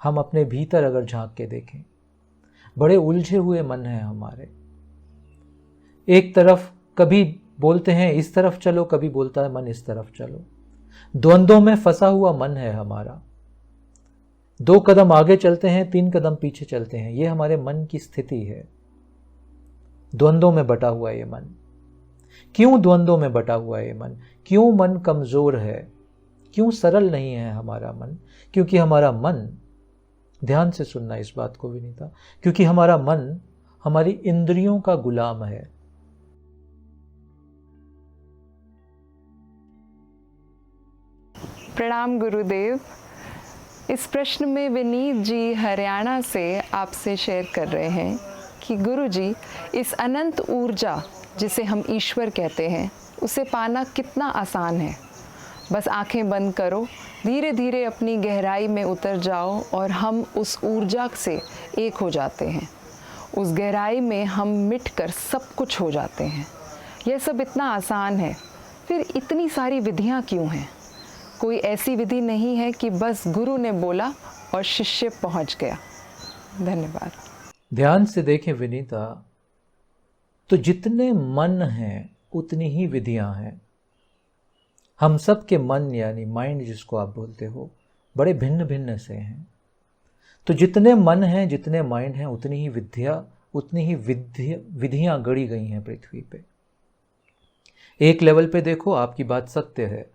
हम अपने भीतर अगर झांक के देखें, बड़े उलझे हुए मन हैं हमारे। एक तरफ कभी बोलते हैं इस तरफ चलो, कभी बोलता है मन इस तरफ चलो। द्वंद्वों में फंसा हुआ मन है हमारा। 2 कदम आगे चलते हैं, 3 कदम पीछे चलते हैं। ये हमारे मन की स्थिति है। द्वंद्वों में बटा हुआ ये मन। क्यों द्वंद्वों में बटा हुआ ये मन? क्यों मन कमजोर है? क्यों सरल नहीं है हमारा मन? क्योंकि हमारा मन, ध्यान से सुनना इस बात को विनीता, क्योंकि हमारा मन हमारी इंद्रियों का गुलाम है। प्रणाम गुरुदेव। इस प्रश्न में विनीत जी हरियाणा से आपसे शेयर कर रहे हैं कि गुरुजी, इस अनंत ऊर्जा जिसे हम ईश्वर कहते हैं, उसे पाना कितना आसान है। बस आंखें बंद करो, धीरे धीरे अपनी गहराई में उतर जाओ और हम उस ऊर्जा से एक हो जाते हैं। उस गहराई में हम मिटकर सब कुछ हो जाते हैं। यह सब इतना आसान है, फिर इतनी सारी विधियां क्यों हैं? कोई ऐसी विधि नहीं है कि बस गुरु ने बोला और शिष्य पहुंच गया। धन्यवाद। ध्यान से देखें विनीता, तो जितने मन हैं उतनी ही विधियां हैं। हम सब के मन यानी माइंड जिसको आप बोलते हो, बड़े भिन्न भिन्न से हैं। तो जितने मन हैं, जितने माइंड हैं, उतनी ही विधियां गढ़ी गई हैं पृथ्वी पे। एक लेवल पे देखो, आपकी बात सत्य है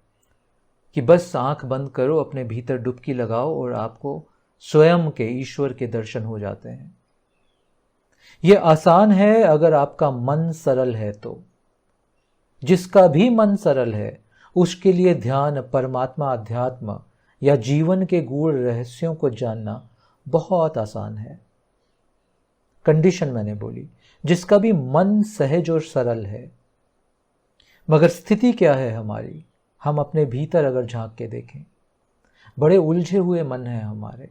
कि बस आंख बंद करो, अपने भीतर डुबकी लगाओ और आपको स्वयं के ईश्वर के दर्शन हो जाते हैं। यह आसान है अगर आपका मन सरल है तो। जिसका भी मन सरल है उसके लिए ध्यान, परमात्मा, अध्यात्म या जीवन के गूढ़ रहस्यों को जानना बहुत आसान है। कंडीशन मैंने बोली, जिसका भी मन सहज और सरल है। मगर स्थिति क्या है हमारी? हम अपने भीतर अगर झांक के देखें, बड़े उलझे हुए मन हैं हमारे।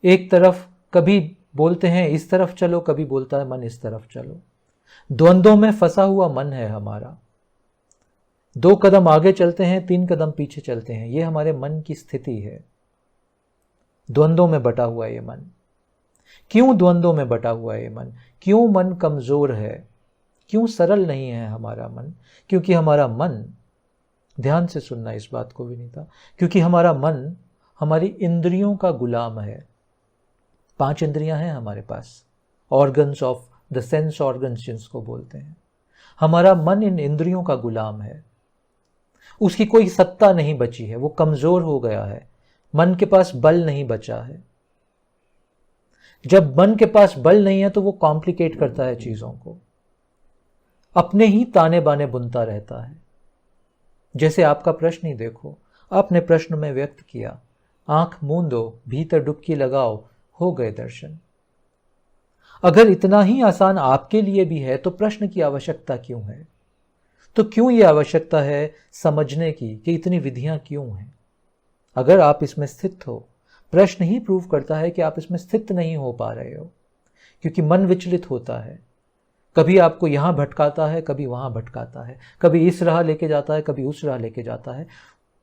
एक तरफ कभी बोलते हैं इस तरफ चलो, कभी बोलता है मन इस तरफ चलो। द्वंद्वों में फंसा हुआ मन है हमारा। 2 कदम आगे चलते हैं, 3 कदम पीछे चलते हैं। ये हमारे मन की स्थिति है। द्वंद्वों में बटा हुआ ये मन। क्यों द्वंद्वों में बटा हुआ ये मन? क्यों मन कमजोर है? क्यों सरल नहीं है हमारा मन? क्योंकि हमारा मन, ध्यान से सुनना इस बात को विनीता, क्योंकि हमारा मन हमारी इंद्रियों का गुलाम है। 5 इंद्रियां हैं हमारे पास, organs of the sense organs जिसको बोलते हैं। हमारा मन इन इंद्रियों का गुलाम है। उसकी कोई सत्ता नहीं बची है, वो कमजोर हो गया है। मन के पास बल नहीं बचा है। जब मन के पास बल नहीं है तो वो कॉम्प्लिकेट करता है चीजों को, अपने ही ताने बाने बुनता रहता है। जैसे आपका प्रश्न ही देखो, आपने प्रश्न में व्यक्त किया, आंख मूंदो, भीतर डुबकी लगाओ, हो गए दर्शन। अगर इतना ही आसान आपके लिए भी है तो प्रश्न की आवश्यकता क्यों है? तो क्यों ये आवश्यकता है समझने की कि इतनी विधियां क्यों हैं? अगर आप इसमें स्थित हो, प्रश्न ही प्रूव करता है कि आप इसमें स्थित नहीं हो पा रहे हो, क्योंकि मन विचलित होता है। कभी आपको यहां भटकाता है, कभी वहां भटकाता है, कभी इस राह लेके जाता है, कभी उस राह लेके जाता है।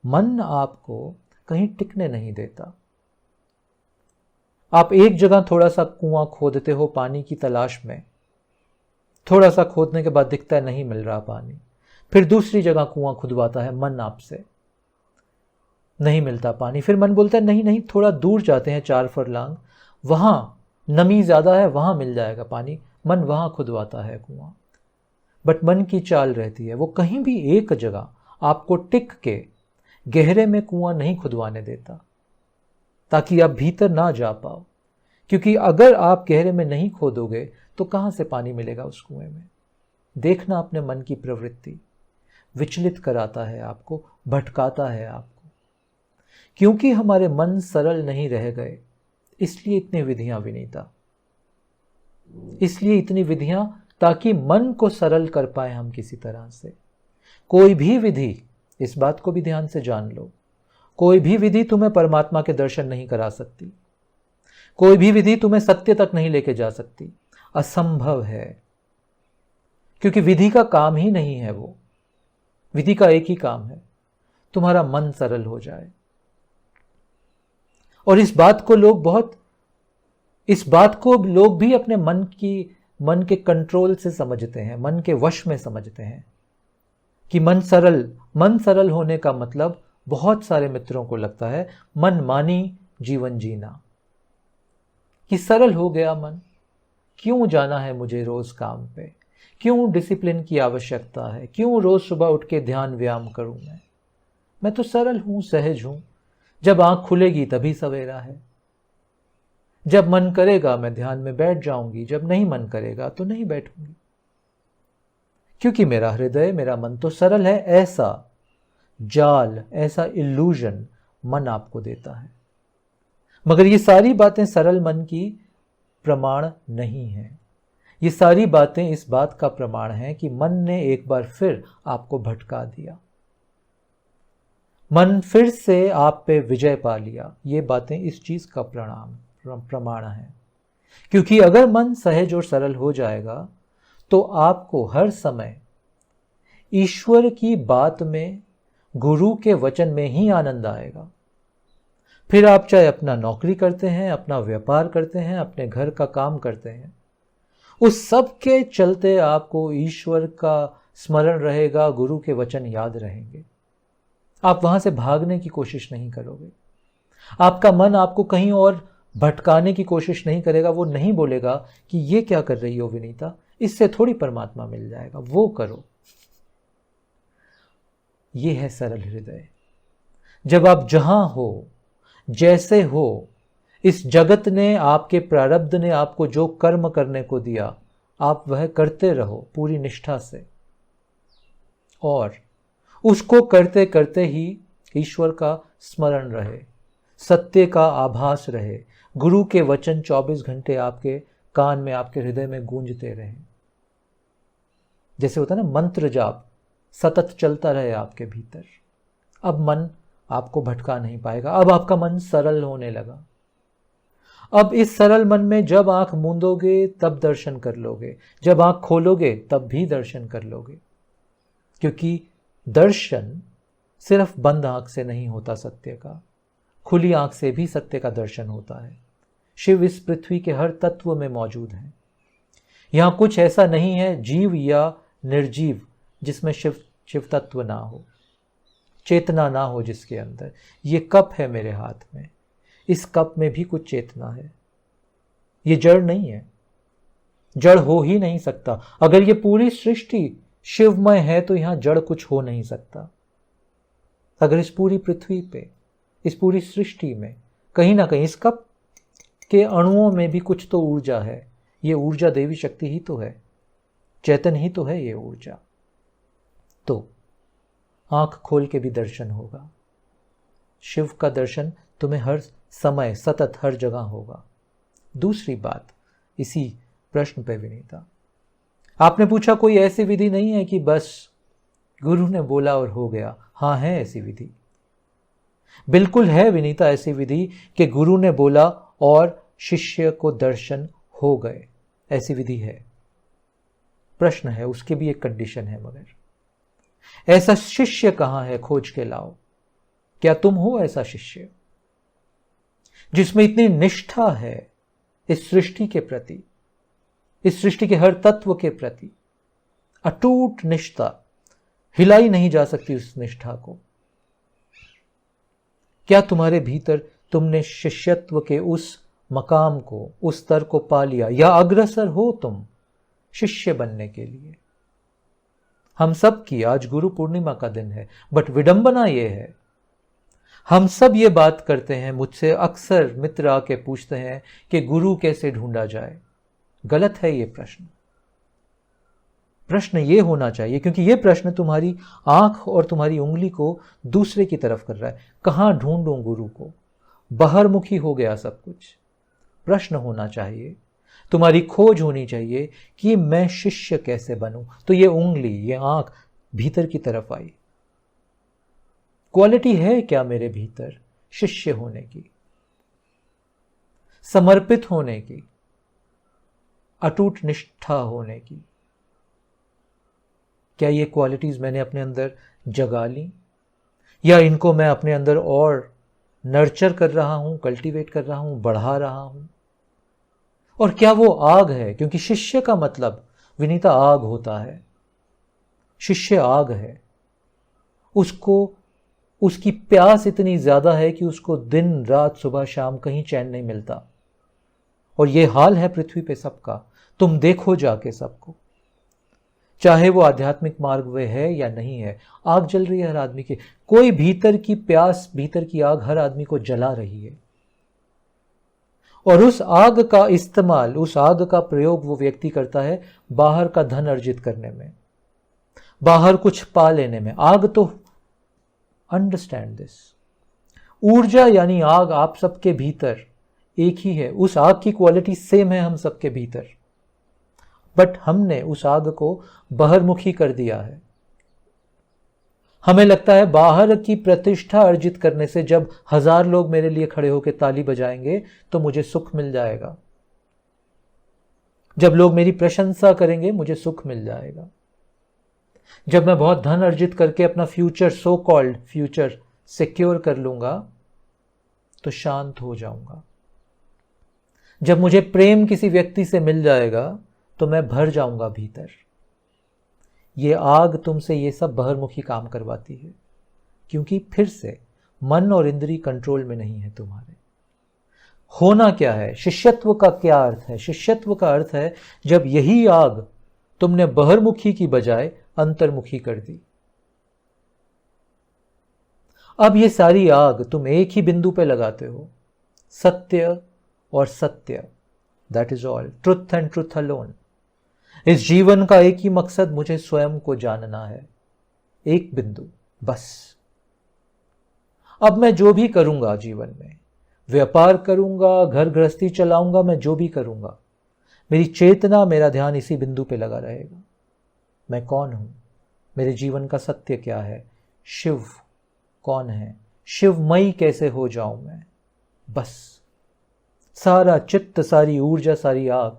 मन आपको कहीं टिकने नहीं देता। आप एक जगह थोड़ा सा कुआं खोदते हो पानी की तलाश में, थोड़ा सा खोदने के बाद दिखता है नहीं मिल रहा पानी। फिर दूसरी जगह कुआं खुदवाता है मन आपसे, नहीं मिलता पानी। फिर मन बोलता है नहीं नहीं, थोड़ा दूर जाते हैं 4 फरलांग, वहां नमी ज्यादा है, वहां मिल जाएगा पानी। मन वहां खुदवाता है कुआं। बट मन की चाल रहती है, वो कहीं भी एक जगह आपको टिक के गहरे में कुआं नहीं खुदवाने देता, ताकि आप भीतर ना जा पाओ। क्योंकि अगर आप गहरे में नहीं खोदोगे तो कहां से पानी मिलेगा उस कुएं में? देखना अपने मन की प्रवृत्ति, विचलित कराता है आपको, भटकाता है आपको। क्योंकि हमारे मन सरल नहीं रह गए, इसलिए इतनी विधियां विनीता, इसलिए इतनी विधियां, ताकि मन को सरल कर पाए हम किसी तरह से। कोई भी विधि, इस बात को भी ध्यान से जान लो, कोई भी विधि तुम्हें परमात्मा के दर्शन नहीं करा सकती। कोई भी विधि तुम्हें सत्य तक नहीं लेके जा सकती, असंभव है। क्योंकि विधि का काम ही नहीं है वो। विधि का एक ही काम है, तुम्हारा मन सरल हो जाए। और इस बात को लोग भी अपने मन के कंट्रोल से समझते हैं, मन के वश में समझते हैं कि मन सरल होने का मतलब बहुत सारे मित्रों को लगता है मनमानी जीवन जीना, कि सरल हो गया मन, क्यों जाना है मुझे रोज काम पे, क्यों डिसिप्लिन की आवश्यकता है, क्यों रोज सुबह उठ के ध्यान व्यायाम करूं मैं तो सरल हूं, सहज हूं, जब आंख खुलेगी तभी सवेरा है, जब मन करेगा मैं ध्यान में बैठ जाऊंगी, जब नहीं मन करेगा तो नहीं बैठूंगी, क्योंकि मेरा हृदय, मेरा मन तो सरल है। ऐसा जाल, ऐसा इल्यूजन मन आपको देता है। मगर ये सारी बातें सरल मन की प्रमाण नहीं है। ये सारी बातें इस बात का प्रमाण है कि मन ने एक बार फिर आपको भटका दिया, मन फिर से आप पे विजय पा लिया। ये बातें इस चीज का प्रमाण है। क्योंकि अगर मन सहज और सरल हो जाएगा तो आपको हर समय ईश्वर की बात में, गुरु के वचन में ही आनंद आएगा। फिर आप चाहे अपना नौकरी करते हैं, अपना व्यापार करते हैं, अपने घर का काम करते हैं, उस सब के चलते आपको ईश्वर का स्मरण रहेगा, गुरु के वचन याद रहेंगे। आप वहां से भागने की कोशिश नहीं करोगे। आपका मन आपको कहीं और भटकाने की कोशिश नहीं करेगा। वो नहीं बोलेगा कि ये क्या कर रही हो विनीता, इससे थोड़ी परमात्मा मिल जाएगा, वो करो। ये है सरल हृदय। जब आप जहां हो, जैसे हो, इस जगत ने, आपके प्रारब्ध ने आपको जो कर्म करने को दिया, आप वह करते रहो पूरी निष्ठा से, और उसको करते करते ही ईश्वर का स्मरण रहे, सत्य का आभास रहे, गुरु के वचन 24 घंटे आपके कान में, आपके हृदय में गूंजते रहे। जैसे होता है ना मंत्र जाप, सतत चलता रहे आपके भीतर। अब मन आपको भटका नहीं पाएगा। अब आपका मन सरल होने लगा। अब इस सरल मन में जब आंख मूंदोगे तब दर्शन कर लोगे, जब आंख खोलोगे तब भी दर्शन कर लोगे। क्योंकि दर्शन सिर्फ बंद आंख से नहीं होता, सत्य का खुली आंख से भी सत्य का दर्शन होता है। शिव इस पृथ्वी के हर तत्व में मौजूद है। यहां कुछ ऐसा नहीं है जीव या निर्जीव जिसमें शिव तत्व ना हो, चेतना ना हो जिसके अंदर। ये कप है मेरे हाथ में, इस कप में भी कुछ चेतना है। ये जड़ नहीं है, जड़ हो ही नहीं सकता। अगर ये पूरी सृष्टि शिवमय है तो यहां जड़ कुछ हो नहीं सकता। अगर इस पूरी पृथ्वी पे, इस पूरी सृष्टि में कहीं ना कहीं इस कप के अणुओं में भी कुछ तो ऊर्जा है, ये ऊर्जा देवी शक्ति ही तो है, चैतन ही तो है ये ऊर्जा। तो आंख खोल के भी दर्शन होगा। शिव का दर्शन तुम्हें हर समय, सतत, हर जगह होगा। दूसरी बात इसी प्रश्न पे विनीता, आपने पूछा कोई ऐसी विधि नहीं है कि बस गुरु ने बोला और हो गया। हाँ, है ऐसी विधि, बिल्कुल है विनीता ऐसी विधि कि गुरु ने बोला और शिष्य को दर्शन हो गए। ऐसी विधि है। प्रश्न है, उसके भी एक कंडीशन है, मगर ऐसा शिष्य कहां है, खोज के लाओ। क्या तुम हो ऐसा शिष्य जिसमें इतनी निष्ठा है इस सृष्टि के प्रति, इस सृष्टि के हर तत्व के प्रति, अटूट निष्ठा, हिलाई नहीं जा सकती उस निष्ठा को। क्या तुम्हारे भीतर तुमने शिष्यत्व के उस मकाम को, उस स्तर को पा लिया, या अग्रसर हो तुम शिष्य बनने के लिए? हम सब की आज गुरु पूर्णिमा का दिन है, बट विडंबना यह है, हम सब ये बात करते हैं। मुझसे अक्सर मित्र आके पूछते हैं कि गुरु कैसे ढूंढा जाए। गलत है ये प्रश्न। प्रश्न ये होना चाहिए, क्योंकि ये प्रश्न तुम्हारी आंख और तुम्हारी उंगली को दूसरे की तरफ कर रहा है। कहां ढूंढूं गुरु को? बाहरमुखी हो गया सब कुछ। प्रश्न होना चाहिए, तुम्हारी खोज होनी चाहिए कि मैं शिष्य कैसे बनूं। तो ये उंगली, ये आंख भीतर की तरफ आई। क्वालिटी है क्या मेरे भीतर शिष्य होने की, समर्पित होने की, अटूट निष्ठा होने की? क्या ये क्वालिटीज मैंने अपने अंदर जगा ली, या इनको मैं अपने अंदर और नर्चर कर रहा हूं, कल्टीवेट कर रहा हूं, बढ़ा रहा हूं? और क्या वो आग है? क्योंकि शिष्य का मतलब विनीता आग होता है। शिष्य आग है, उसको उसकी प्यास इतनी ज्यादा है कि उसको दिन रात सुबह शाम कहीं चैन नहीं मिलता। और ये हाल है पृथ्वी पे सबका। तुम देखो जाके सबको, चाहे वो आध्यात्मिक मार्ग में है या नहीं है, आग जल रही है हर आदमी के। कोई भीतर की प्यास, भीतर की आग हर आदमी को जला रही है। और उस आग का इस्तेमाल, उस आग का प्रयोग वो व्यक्ति करता है बाहर का धन अर्जित करने में, बाहर कुछ पा लेने में। आग तो, अंडरस्टैंड दिस, ऊर्जा यानी आग आप सबके भीतर एक ही है। उस आग की क्वालिटी सेम है हम सबके भीतर, बट हमने उस आग को बहिर्मुखी कर दिया है। हमें लगता है बाहर की प्रतिष्ठा अर्जित करने से, जब 1000 लोग मेरे लिए खड़े होकर ताली बजाएंगे तो मुझे सुख मिल जाएगा, जब लोग मेरी प्रशंसा करेंगे मुझे सुख मिल जाएगा, जब मैं बहुत धन अर्जित करके अपना future, so called future secure कर लूंगा तो शांत हो जाऊंगा, जब मुझे प्रेम किसी व्यक्ति से मिल जाएगा तो मैं भर जाऊंगा भीतर। ये आग तुमसे ये सब बहिर्मुखी काम करवाती है, क्योंकि फिर से मन और इंद्रिय कंट्रोल में नहीं है तुम्हारे। होना क्या है? शिष्यत्व का क्या अर्थ है? शिष्यत्व का अर्थ है जब यही आग तुमने बहिर्मुखी की बजाय अंतर्मुखी कर दी। अब ये सारी आग तुम एक ही बिंदु पे लगाते हो, सत्य और सत्य, that is all, truth and truth alone. इस जीवन का एक ही मकसद मुझे स्वयं को जानना है, एक बिंदु बस। अब मैं जो भी करूंगा जीवन में, व्यापार करूंगा, घर गृहस्थी चलाऊंगा, मैं जो भी करूंगा, मेरी चेतना, मेरा ध्यान इसी बिंदु पे लगा रहेगा। मैं कौन हूं? मेरे जीवन का सत्य क्या है? शिव कौन है? शिवमयी कैसे हो जाऊं मैं? बस सारा चित्त, सारी ऊर्जा, सारी आग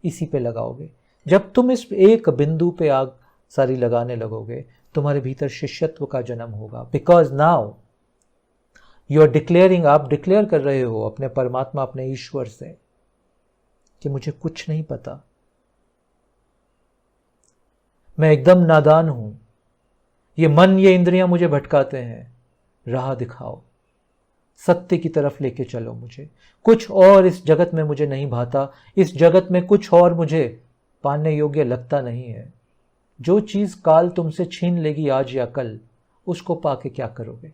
इसी पे लगाओगे। जब तुम इस एक बिंदु पे आग सारी लगाने लगोगे, तुम्हारे भीतर शिष्यत्व का जन्म होगा। Because now you are declaring, आप डिक्लेयर कर रहे हो अपने परमात्मा, अपने ईश्वर से कि मुझे कुछ नहीं पता, मैं एकदम नादान हूं, ये मन, ये इंद्रियां मुझे भटकाते हैं, राह दिखाओ, सत्य की तरफ लेके चलो मुझे। कुछ और इस जगत में मुझे नहीं भाता, इस जगत में कुछ और मुझे पाने योग्य लगता नहीं है। जो चीज काल तुमसे छीन लेगी आज या कल, उसको पाके क्या करोगे?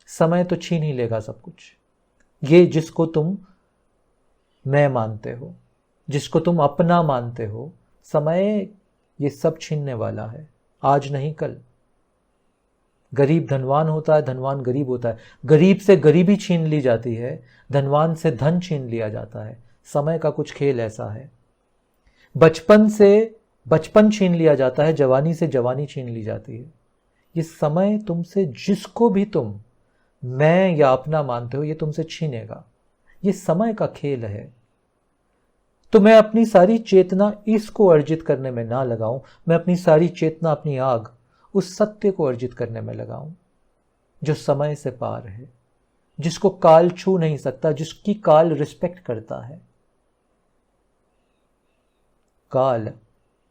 समय तो छीन ही लेगा सब कुछ। ये जिसको तुम मैं मानते हो, जिसको तुम अपना मानते हो, समय ये सब छीनने वाला है, आज नहीं कल। गरीब धनवान होता है, धनवान गरीब होता है, गरीब से गरीबी छीन ली जाती है, धनवान से धन छीन लिया जाता है। समय का कुछ खेल ऐसा है। बचपन से बचपन छीन लिया जाता है, जवानी से जवानी छीन ली जाती है। ये समय तुमसे, जिसको भी तुम मैं या अपना मानते हो, ये तुमसे छीनेगा। ये समय का खेल है। तो मैं अपनी सारी चेतना इसको अर्जित करने में ना लगाऊं, मैं अपनी सारी चेतना, अपनी आग उस सत्य को अर्जित करने में लगाऊं जो समय से पार है, जिसको काल छू नहीं सकता, जिसकी काल रिस्पेक्ट करता है। काल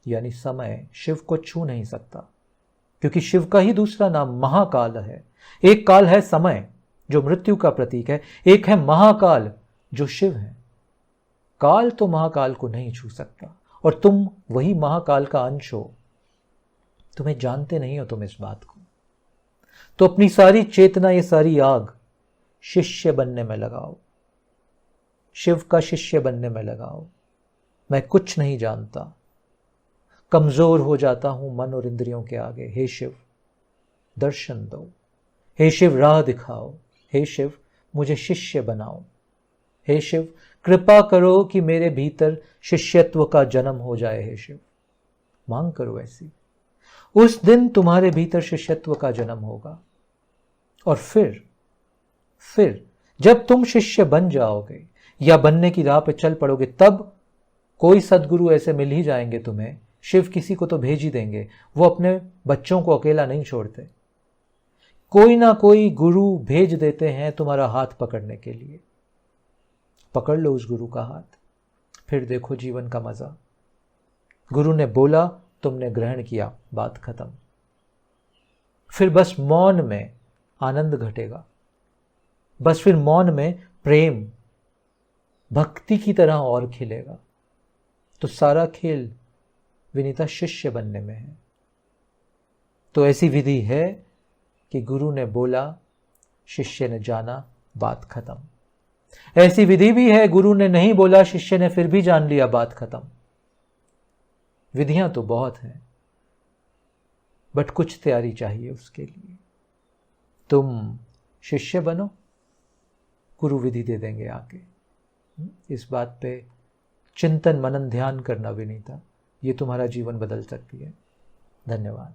यानी समय शिव को छू नहीं सकता, क्योंकि शिव का ही दूसरा नाम महाकाल है। एक काल है समय जो मृत्यु का प्रतीक है, एक है महाकाल जो शिव है। काल तो महाकाल को नहीं छू सकता, और तुम वही महाकाल का अंश हो। तुम्हें जानते नहीं हो तुम इस बात को। तो अपनी सारी चेतना, ये सारी आग शिष्य बनने में लगाओ, शिव का शिष्य बनने में लगाओ। मैं कुछ नहीं जानता, कमजोर हो जाता हूं मन और इंद्रियों के आगे। हे शिव दर्शन दो, हे शिव राह दिखाओ, हे शिव मुझे शिष्य बनाओ, हे शिव कृपा करो कि मेरे भीतर शिष्यत्व का जन्म हो जाए। हे शिव मांग करो ऐसी। उस दिन तुम्हारे भीतर शिष्यत्व का जन्म होगा। और फिर जब तुम शिष्य बन जाओगे या बनने की राह पे चल पड़ोगे, तब कोई सदगुरु ऐसे मिल ही जाएंगे तुम्हें। शिव किसी को तो भेज ही देंगे, वो अपने बच्चों को अकेला नहीं छोड़ते। कोई ना कोई गुरु भेज देते हैं तुम्हारा हाथ पकड़ने के लिए। पकड़ लो उस गुरु का हाथ, फिर देखो जीवन का मजा। गुरु ने बोला, तुमने ग्रहण किया, बात खत्म। फिर बस मौन में आनंद घटेगा, बस फिर मौन में प्रेम भक्ति की तरह और खिलेगा। तो सारा खेल विनीता शिष्य बनने में है। तो ऐसी विधि है कि गुरु ने बोला, शिष्य ने जाना, बात खत्म। ऐसी विधि भी है, गुरु ने नहीं बोला, शिष्य ने फिर भी जान लिया, बात खत्म। विधियां तो बहुत हैं, बट कुछ तैयारी चाहिए उसके लिए। तुम शिष्य बनो, गुरु विधि दे देंगे आके। इस बात पे चिंतन मनन ध्यान करना विनीता, ये तुम्हारा जीवन बदल सकती है। धन्यवाद।